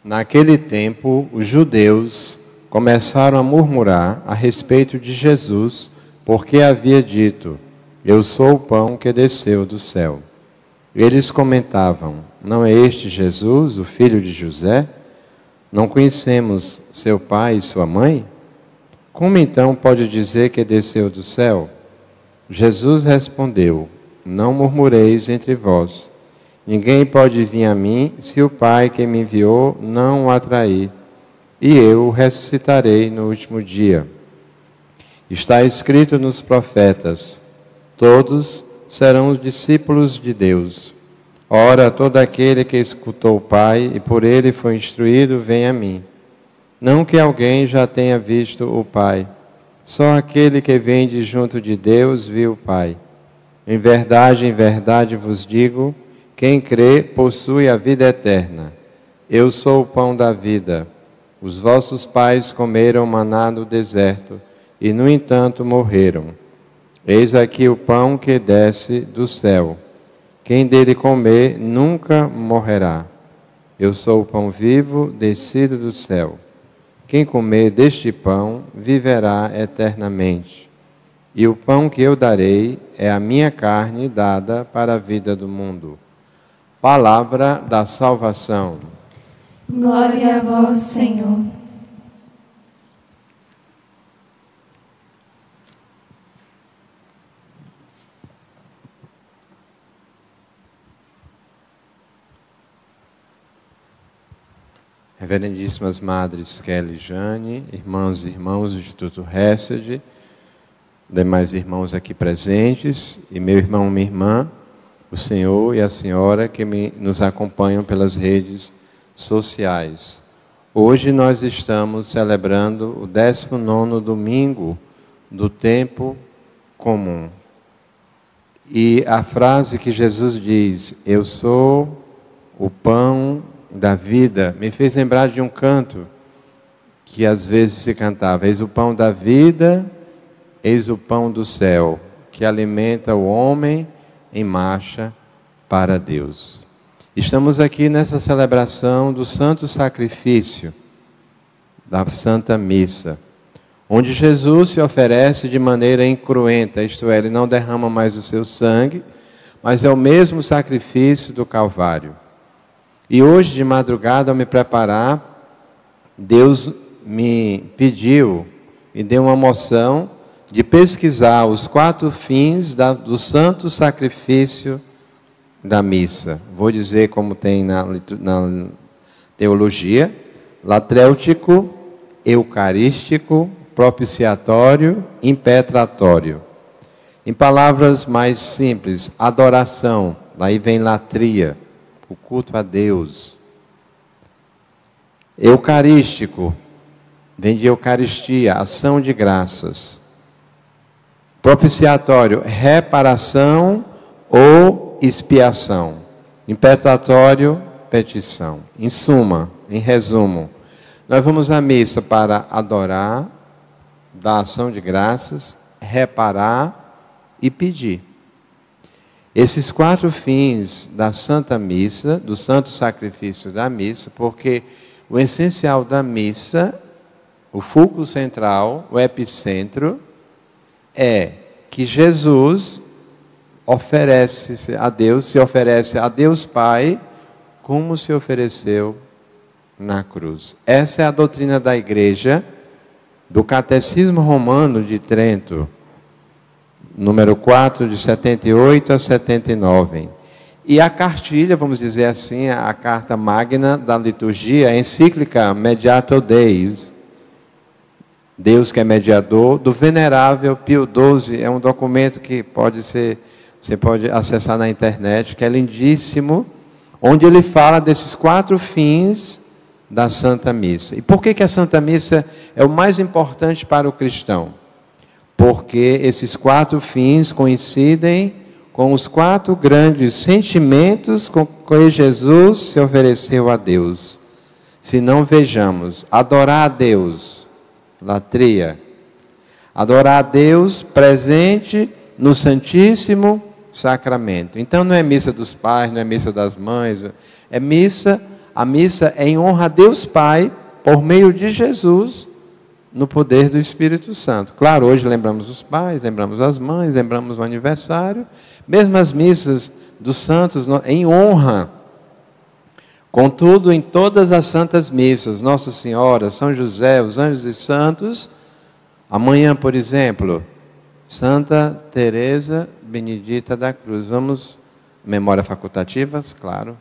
Naquele tempo, os judeus começaram a murmurar a respeito de Jesus, porque havia dito: eu sou o pão que desceu do céu. Eles comentavam: não é este Jesus, o filho de José? Não conhecemos seu pai e sua mãe? Como então pode dizer que desceu do céu? Jesus respondeu: não murmureis entre vós. Ninguém pode vir a mim se o Pai que me enviou não o atrair, e eu o ressuscitarei no último dia. Está escrito nos profetas: todos serão os discípulos de Deus. Ora, todo aquele que escutou o Pai e por ele foi instruído, vem a mim. Não que alguém já tenha visto o Pai, só aquele que vem de junto de Deus viu o Pai. Em verdade vos digo, quem crê possui a vida eterna. Eu sou o pão da vida. Os vossos pais comeram maná no deserto e, no entanto, morreram. Eis aqui o pão que desce do céu. Quem dele comer nunca morrerá. Eu sou o pão vivo descido do céu. Quem comer deste pão viverá eternamente. E o pão que eu darei é a minha carne dada para a vida do mundo. Palavra da salvação. Glória a vós, Senhor. Reverendíssimas Madres Kelly e Jane, irmãos e irmãos do Instituto Hesed, demais irmãos aqui presentes, e meu irmão, minha irmã, o Senhor e a Senhora que nos acompanham pelas redes sociais. Hoje nós estamos celebrando o 19º domingo do tempo comum. E a frase que Jesus diz: eu sou o pão da vida, me fez lembrar de um canto que às vezes se cantava: eis o pão da vida, eis o pão do céu, que alimenta o homem em marcha para Deus. Estamos aqui nessa celebração do Santo Sacrifício, da Santa Missa, onde Jesus se oferece de maneira incruenta, isto é, ele não derrama mais o seu sangue, mas é o mesmo sacrifício do Calvário. E hoje de madrugada, ao me preparar, Deus me pediu e deu uma moção de pesquisar os 4 fins do santo sacrifício da missa. Vou dizer como tem na teologia: latrêutico, eucarístico, propiciatório, impetratório. Em palavras mais simples, adoração, daí vem latria, o culto a Deus. Eucarístico, vem de Eucaristia, ação de graças. Propiciatório, reparação ou expiação. Impetratório, petição. Em suma, em resumo, nós vamos à missa para adorar, dar ação de graças, reparar e pedir. Esses 4 fins da Santa Missa, do Santo Sacrifício da Missa, porque o essencial da missa, o fulcro central, o epicentro, é que Jesus oferece a Deus, se oferece a Deus Pai, como se ofereceu na cruz. Essa é a doutrina da Igreja, do Catecismo Romano de Trento, número 4, de 78 a 79. E a cartilha, vamos dizer assim, a carta magna da liturgia, a encíclica Mediator Deus, Deus que é mediador, do venerável Pio XII, é um documento que você pode acessar na internet, que é lindíssimo, onde ele fala desses 4 fins da Santa Missa. E por que a Santa Missa é o mais importante para o cristão? Porque esses 4 fins coincidem com os 4 grandes sentimentos com que Jesus se ofereceu a Deus. Se não vejamos, adorar a Deus, latria. Adorar a Deus presente no Santíssimo Sacramento. Então não é missa dos pais, não é missa das mães, é missa A missa é em honra a Deus Pai, por meio de Jesus, no poder do Espírito Santo. Claro, hoje lembramos os pais, lembramos as mães, lembramos o aniversário. Mesmo as missas dos santos, em honra. Contudo, em todas as santas missas, Nossa Senhora, São José, os anjos e santos, amanhã, por exemplo, Santa Teresa Benedita da Cruz. Vamos, memória facultativas, claro.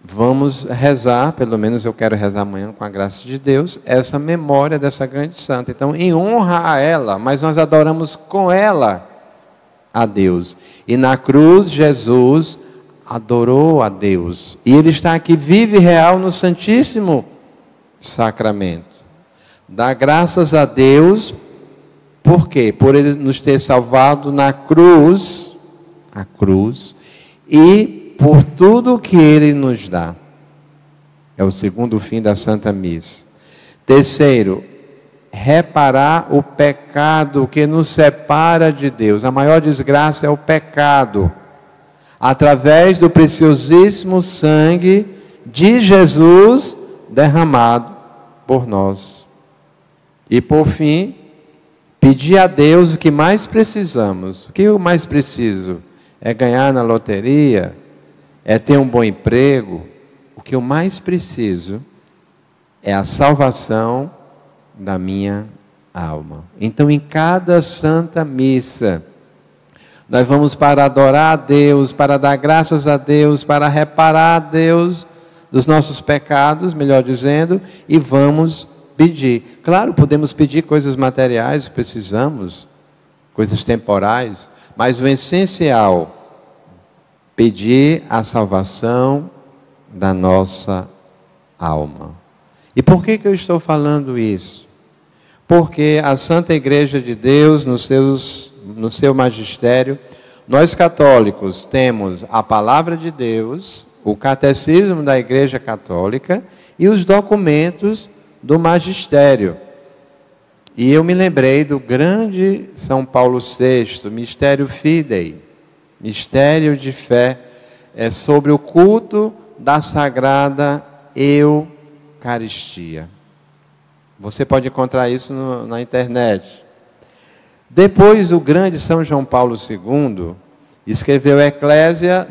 Vamos rezar, pelo menos eu quero rezar amanhã com a graça de Deus, essa memória dessa grande santa. Então, em honra a ela, mas nós adoramos com ela a Deus. E na cruz, Jesus adorou a Deus. E Ele está aqui vivo e real no Santíssimo Sacramento. Dá graças a Deus, por quê? Por Ele nos ter salvado na cruz, a cruz, e por tudo que Ele nos dá. É o segundo fim da Santa Missa. Terceiro, reparar o pecado que nos separa de Deus. A maior desgraça é o pecado. Através do preciosíssimo sangue de Jesus derramado por nós. E por fim, pedir a Deus o que mais precisamos. O que eu mais preciso? É ganhar na loteria? É ter um bom emprego? O que eu mais preciso é a salvação da minha alma. Então, em cada Santa Missa, nós vamos para adorar a Deus, para dar graças a Deus, para reparar a Deus dos nossos pecados, melhor dizendo, e vamos pedir. Claro, podemos pedir coisas materiais, precisamos, coisas temporais, mas o essencial, pedir a salvação da nossa alma. E por que eu estou falando isso? Porque a Santa Igreja de Deus, no seu magistério, nós católicos temos a Palavra de Deus, o Catecismo da Igreja Católica e os documentos do magistério. E eu me lembrei do grande São Paulo VI, Mysterium Fidei, mistério de fé, é sobre o culto da Sagrada Eucaristia. Você pode encontrar isso na internet. Depois, o grande São João Paulo II escreveu Eclésia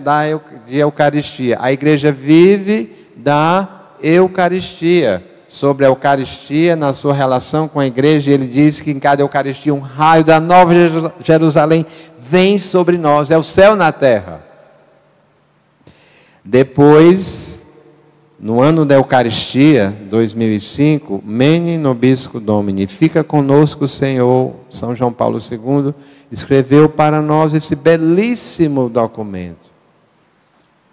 de Eucaristia. A igreja vive da Eucaristia. Sobre a Eucaristia, na sua relação com a igreja, ele diz que em cada Eucaristia um raio da Nova Jerusalém vem sobre nós, é o céu na terra. Depois, no ano da Eucaristia, 2005, Mene Nobisco Domini, fica conosco o Senhor, São João Paulo II, escreveu para nós esse belíssimo documento.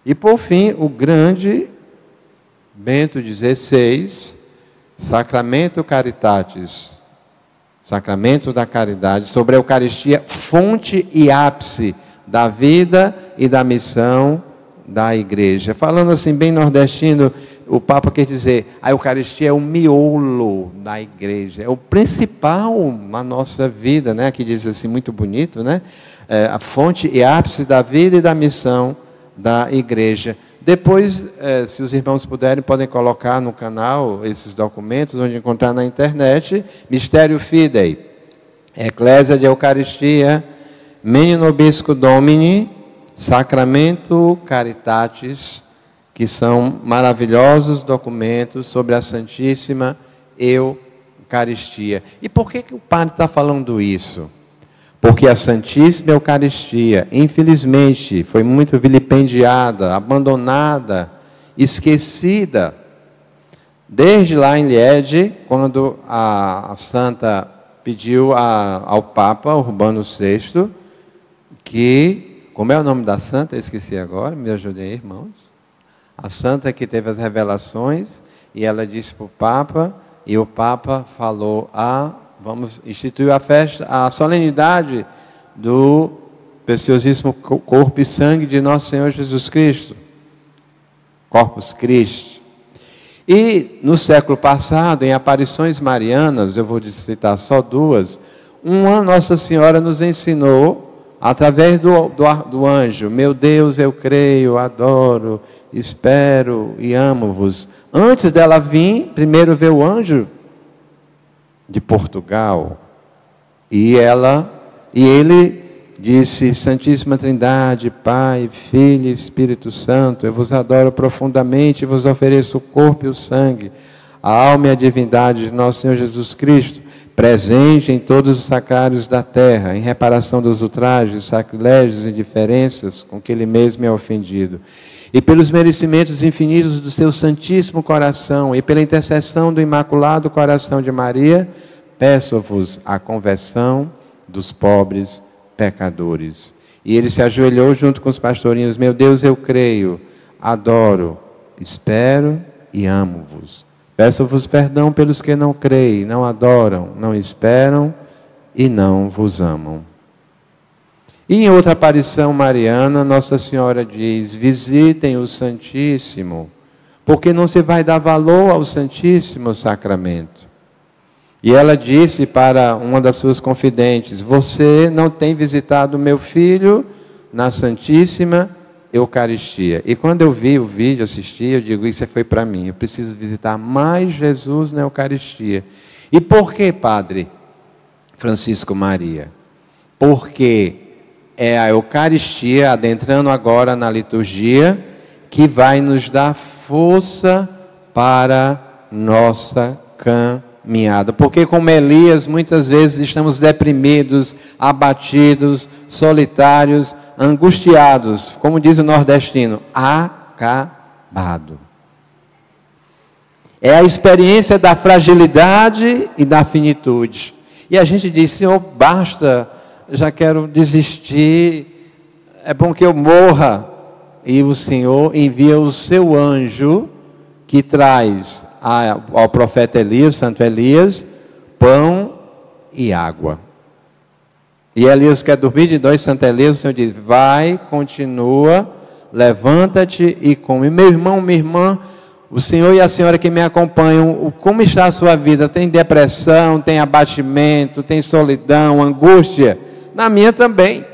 E por fim, o grande Bento XVI, Sacramento Caritatis, Sacramento da Caridade, sobre a Eucaristia, fonte e ápice da vida e da missão da igreja. Falando assim bem nordestino, o Papa quer dizer, a Eucaristia é o miolo da igreja, é o principal na nossa vida, né? Aqui diz assim, muito bonito, né? A fonte e ápice da vida e da missão da igreja. Depois, se os irmãos puderem, podem colocar no canal esses documentos, onde encontrar na internet, Mysterium Fidei, Eclésia de Eucaristia, Mene Nobisco Domini, Sacramento Caritatis, que são maravilhosos documentos sobre a Santíssima Eucaristia. E por que o padre está falando isso? Porque a Santíssima Eucaristia, infelizmente, foi muito vilipendiada, abandonada, esquecida. Desde lá em Liege, quando a Santa pediu ao Papa Urbano VI, que, como é o nome da Santa? Eu esqueci agora, me ajudem aí, irmãos. A Santa que teve as revelações, e ela disse para o Papa, e o Papa falou vamos instituir a festa, a solenidade do preciosíssimo corpo e sangue de nosso Senhor Jesus Cristo. Corpus Christi. E no século passado, em aparições marianas, eu vou citar só duas, uma Nossa Senhora nos ensinou, através do anjo, meu Deus, eu creio, adoro, espero e amo-vos. Antes dela vir, primeiro veio o anjo de Portugal. E ele disse: Santíssima Trindade, Pai, Filho e Espírito Santo, eu vos adoro profundamente e vos ofereço o corpo e o sangue, a alma e a divindade de nosso Senhor Jesus Cristo, presente em todos os sacrários da terra, em reparação dos ultrajes, sacrilégios e indiferenças com que ele mesmo é ofendido. E pelos merecimentos infinitos do seu Santíssimo Coração e pela intercessão do Imaculado Coração de Maria, peço-vos a conversão dos pobres pecadores. E ele se ajoelhou junto com os pastorinhos: meu Deus, eu creio, adoro, espero e amo-vos. Peço-vos perdão pelos que não creem, não adoram, não esperam e não vos amam. E em outra aparição mariana, Nossa Senhora diz: visitem o Santíssimo, porque não se vai dar valor ao Santíssimo Sacramento. E ela disse para uma das suas confidentes: você não tem visitado meu filho na Santíssima Eucaristia. E quando eu vi o vídeo, assisti, eu digo: isso foi para mim, eu preciso visitar mais Jesus na Eucaristia. E por que, Padre Francisco Maria? Porque é a Eucaristia, adentrando agora na liturgia, que vai nos dar força para nossa caminhada. Porque como Elias, muitas vezes estamos deprimidos, abatidos, solitários, angustiados, como diz o nordestino, acabado. É a experiência da fragilidade e da finitude. E a gente diz: Senhor, basta, já quero desistir, é bom que eu morra. E o Senhor envia o seu anjo, que traz ao profeta Elias, Santo Elias, pão e água. E Elias quer dormir de noite, Santo Elias, o Senhor diz: vai, continua, levanta-te e come. Meu irmão, minha irmã, o Senhor e a senhora que me acompanham, como está a sua vida? Tem depressão, tem abatimento, tem solidão, angústia? Na minha também.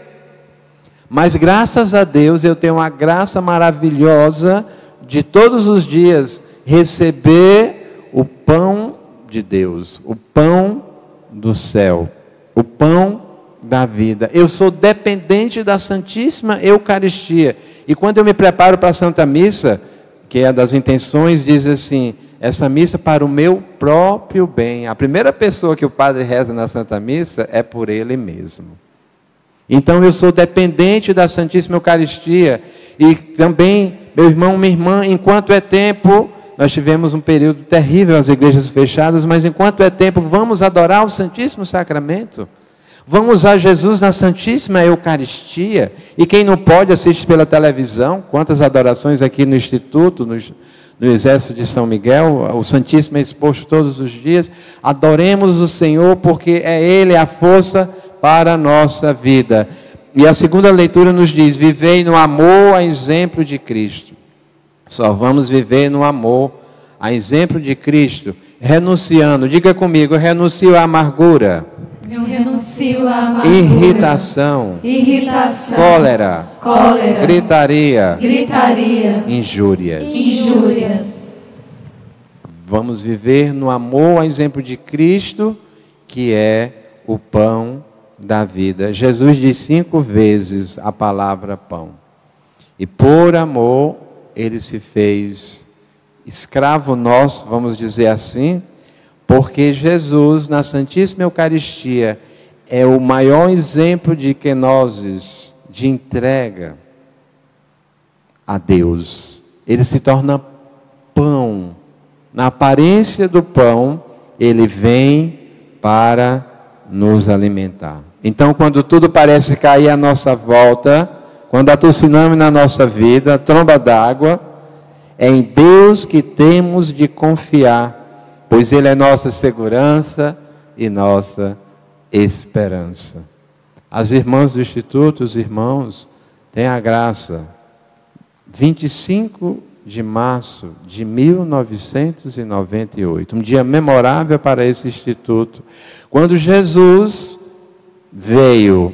Mas graças a Deus eu tenho uma graça maravilhosa de todos os dias receber o pão de Deus, o pão do céu, o pão da vida. Eu sou dependente da Santíssima Eucaristia. E quando eu me preparo para a Santa Missa, que é das intenções, diz assim: essa missa para o meu próprio bem. A primeira pessoa que o padre reza na Santa Missa é por ele mesmo. Então eu sou dependente da Santíssima Eucaristia. E também, meu irmão, minha irmã, enquanto é tempo, nós tivemos um período terrível, as igrejas fechadas, mas enquanto é tempo, vamos adorar o Santíssimo Sacramento. Vamos a Jesus na Santíssima Eucaristia. E quem não pode, assiste pela televisão. Quantas adorações aqui no Instituto, no Exército de São Miguel, o Santíssimo é exposto todos os dias. Adoremos o Senhor, porque é Ele a força para a nossa vida. E a segunda leitura nos diz: vivei no amor a exemplo de Cristo. Só vamos viver no amor a exemplo de Cristo, renunciando, diga comigo, eu renuncio à amargura. Eu renuncio à amargura, irritação, cólera, gritaria, injúrias. Vamos viver no amor a exemplo de Cristo, que é o pão da vida. Jesus diz 5 vezes a palavra pão. E por amor, ele se fez escravo nosso, vamos dizer assim, porque Jesus, na Santíssima Eucaristia, é o maior exemplo de kenosis, de entrega a Deus. Ele se torna pão. Na aparência do pão, ele vem para nos alimentar. Então, quando tudo parece cair à nossa volta, quando há tsunami na nossa vida, tromba d'água, é em Deus que temos de confiar, pois Ele é nossa segurança e nossa esperança. As irmãs do Instituto, os irmãos, têm a graça. 25 de março de 1998, um dia memorável para esse Instituto, quando Jesus veio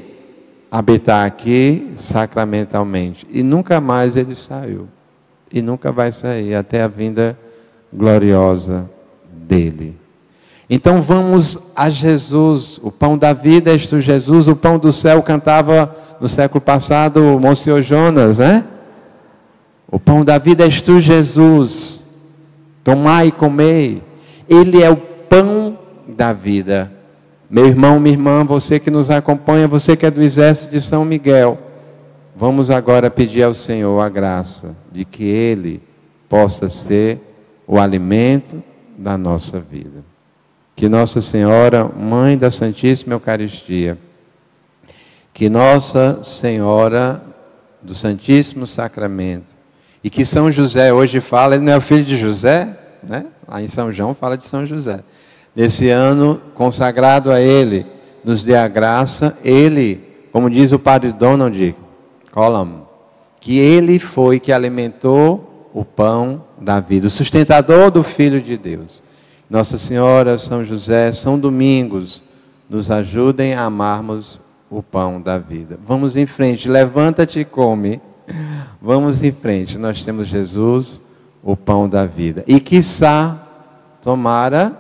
habitar aqui sacramentalmente, e nunca mais ele saiu. e nunca vai sair até a vinda gloriosa dele. Então vamos a Jesus, o pão da vida, és tu Jesus, o pão do céu, cantava no século passado o Monsenhor Jonas, né? O pão da vida és tu Jesus, tomai e comei, ele é o pão da vida. Meu irmão, minha irmã, você que nos acompanha, você que é do exército de São Miguel, vamos agora pedir ao Senhor a graça de que ele possa ser o alimento da nossa vida. Que Nossa Senhora, Mãe da Santíssima Eucaristia, que Nossa Senhora do Santíssimo Sacramento, e que São José hoje fala, ele não é o filho de José, né? Lá em São João fala de São José. Nesse ano consagrado a ele, nos dê a graça, ele, como diz o Padre Donald Collam, que ele foi que alimentou o pão da vida, o sustentador do Filho de Deus. Nossa Senhora, São José, São Domingos, nos ajudem a amarmos o pão da vida. Vamos em frente, levanta-te e come. Vamos em frente, nós temos Jesus, o pão da vida. E quiçá, tomara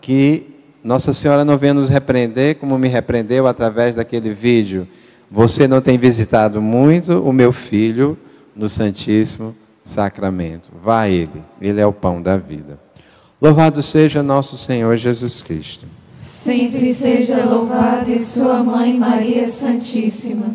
que Nossa Senhora não venha nos repreender, como me repreendeu através daquele vídeo. Você não tem visitado muito o meu filho no Santíssimo Sacramento. Vá a ele, ele é o pão da vida. Louvado seja nosso Senhor Jesus Cristo. Sempre seja louvado e sua Mãe Maria Santíssima.